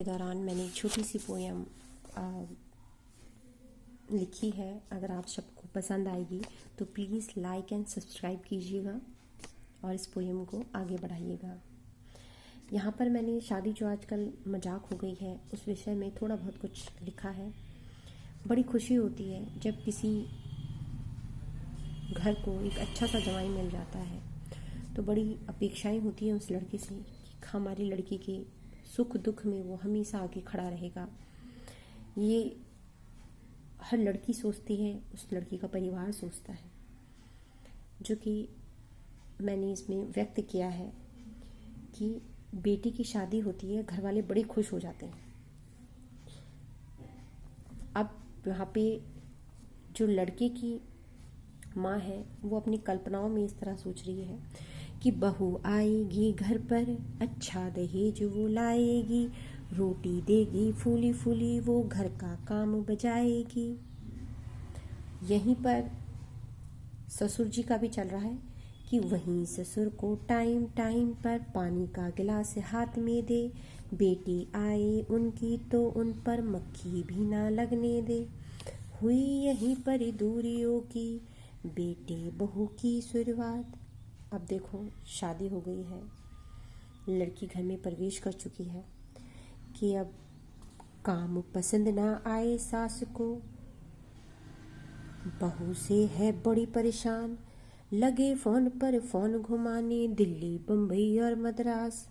के दौरान मैंने एक छोटी सी पोयम लिखी है। अगर आप सबको पसंद आएगी तो प्लीज़ लाइक एंड सब्सक्राइब कीजिएगा और इस पोयम को आगे बढ़ाइएगा। यहाँ पर मैंने शादी जो आजकल मजाक हो गई है उस विषय में थोड़ा बहुत कुछ लिखा है। बड़ी खुशी होती है जब किसी घर को एक अच्छा सा जवाई मिल जाता है, तो बड़ी अपेक्षाएं होती हैं उस लड़के से कि हमारी लड़की के सुख दुख में वो हमेशा आगे खड़ा रहेगा। ये हर लड़की सोचती है, उस लड़की का परिवार सोचता है, जो कि मैंने इसमें व्यक्त किया है कि बेटी की शादी होती है, घर वाले बड़े खुश हो जाते हैं। अब यहाँ पे जो लड़के की माँ है वो अपनी कल्पनाओं में इस तरह सोच रही है कि बहू आएगी घर पर, अच्छा दहेज वो लाएगी, रोटी देगी फूली फूली, वो घर का काम बजाएगी। यहीं पर ससुर जी का भी चल रहा है कि वहीं ससुर को टाइम टाइम पर पानी का गिलास हाथ में दे, बेटी आए उनकी तो उन पर मक्खी भी ना लगने दे। हुई यहीं पर दूरियों की बेटे बहू की शुरुआत। अब देखो शादी हो गई है, लड़की घर में प्रवेश कर चुकी है कि अब काम पसंद ना आए सास को, बहू से है बड़ी परेशान, लगे फोन पर फोन घुमाने दिल्ली बम्बई और मद्रास।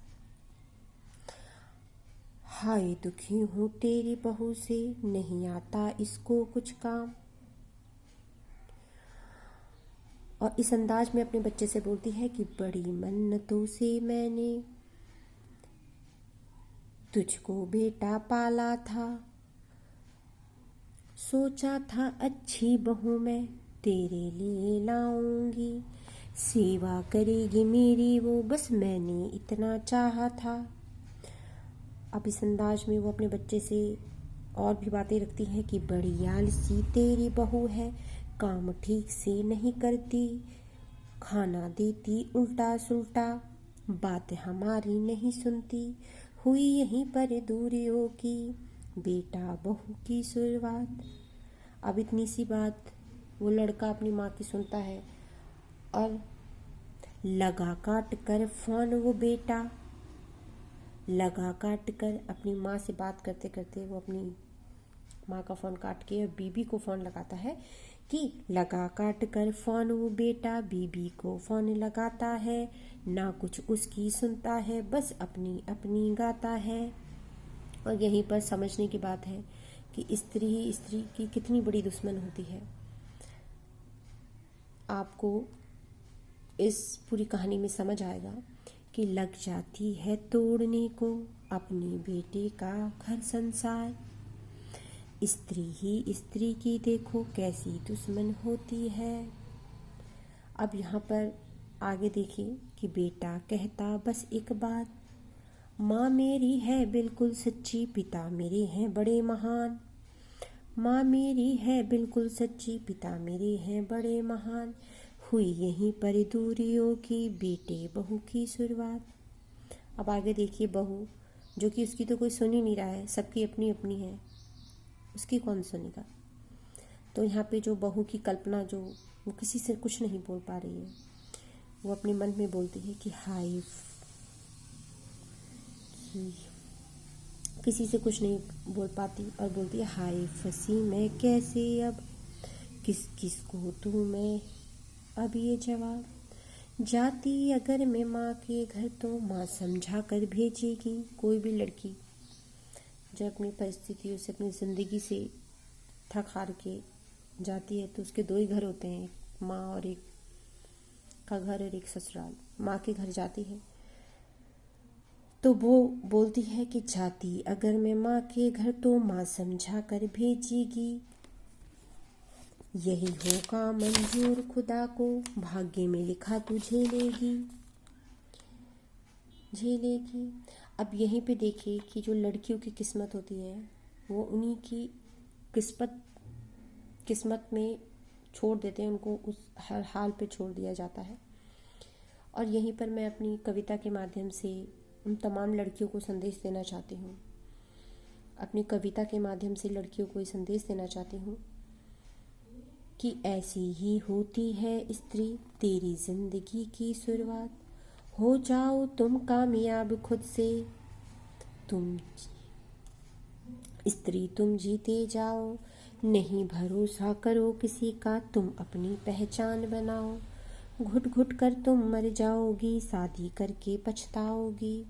हाय दुखी हूँ तेरी बहू से, नहीं आता इसको कुछ काम। और इस अंदाज में अपने बच्चे से बोलती है कि बड़ी मन्नतों से मैंने तुझको बेटा पाला था, सोचा था अच्छी बहू मैं तेरे लिए लाऊंगी, सेवा करेगी मेरी वो, बस मैंने इतना चाहा था। अब इस अंदाज में वो अपने बच्चे से और भी बातें रखती हैं कि बड़ी आलसी तेरी बहू है, काम ठीक से नहीं करती, खाना देती उल्टा सुल्टा, बात हमारी नहीं सुनती। हुई यहीं पर दूरियों की बेटा बहू की शुरुआत। अब इतनी सी बात वो लड़का अपनी माँ की सुनता है और लगा काट कर फोन वो बेटा, लगा काट कर अपनी माँ से बात करते करते वो अपनी माँ का फ़ोन काट के बीबी को फ़ोन लगाता है कि लगा काट कर फ़ोन वो बेटा बीबी को फ़ोन लगाता है, ना कुछ उसकी सुनता है, बस अपनी अपनी गाता है। और यहीं पर समझने की बात है कि स्त्री ही स्त्री की कितनी बड़ी दुश्मन होती है। आपको इस पूरी कहानी में समझ आएगा कि लग जाती है तोड़ने को अपने बेटे का घर संसार, स्त्री ही स्त्री की देखो कैसी दुश्मन होती है। अब यहाँ पर आगे देखिए कि बेटा कहता बस एक बात, माँ मेरी है बिल्कुल सच्ची, पिता मेरे हैं बड़े महान, माँ मेरी है बिल्कुल सच्ची, पिता मेरे हैं बड़े महान। हुई यहीं पर दूरियों की बेटे बहू की शुरुआत। अब आगे देखिए बहू, जो कि उसकी तो कोई सुन ही नहीं रहा है, सबकी अपनी अपनी है, उसकी कौन सुनेगा। तो यहाँ पे जो बहू की कल्पना, जो वो किसी से कुछ नहीं बोल पा रही है, वो अपने मन में बोलती है कि हाय, कि किसी से कुछ नहीं बोल पाती और बोलती है हाय फंसी मैं कैसे अब, किस किस को दूँ मैं अब ये जवाब, जाती अगर मैं माँ के घर तो माँ समझा कर भेजेगी। कोई भी लड़की जब अपनी परिस्थितियों से, अपनी ज़िंदगी से थक हार के जाती है तो उसके दो ही घर होते हैं, एक माँ और एक का घर और एक ससुराल। माँ के घर जाती है तो वो बोलती है कि जाती अगर मैं माँ के घर तो माँ समझा कर भेजेगी, यही होगा मंजूर खुदा को, भाग्य में लिखा तू झेलेगी झेलेगी। अब यहीं पे देखिए कि जो लड़कियों की किस्मत होती है वो उन्हीं की किस्मत में छोड़ देते हैं, उनको उस हर हाल पे छोड़ दिया जाता है। और यहीं पर मैं अपनी कविता के माध्यम से उन तमाम लड़कियों को संदेश देना चाहती हूँ अपनी कविता के माध्यम से लड़कियों को ये संदेश देना चाहती हूँ कि ऐसी ही होती है स्त्री, तेरी जिंदगी की शुरुआत। हो जाओ तुम कामयाब खुद से, तुम स्त्री तुम जीते जाओ। नहीं भरोसा करो किसी का, तुम अपनी पहचान बनाओ। घुट घुट कर तुम मर जाओगी, शादी करके पछताओगी।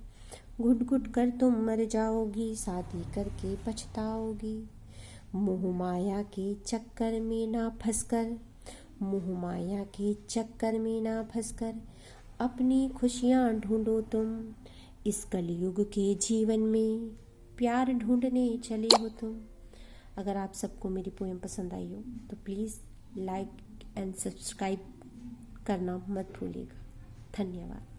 घुट घुट कर तुम मर जाओगी, शादी करके पछताओगी। मोह माया के चक्कर में ना फंसकर, मोह माया के चक्कर में ना फंसकर, अपनी खुशियाँ ढूंढो तुम। इस कलयुग के जीवन में प्यार ढूंढने चले हो तुम। अगर आप सबको मेरी पोएम पसंद आई हो तो प्लीज़ लाइक एंड सब्सक्राइब करना मत भूलिएगा। धन्यवाद।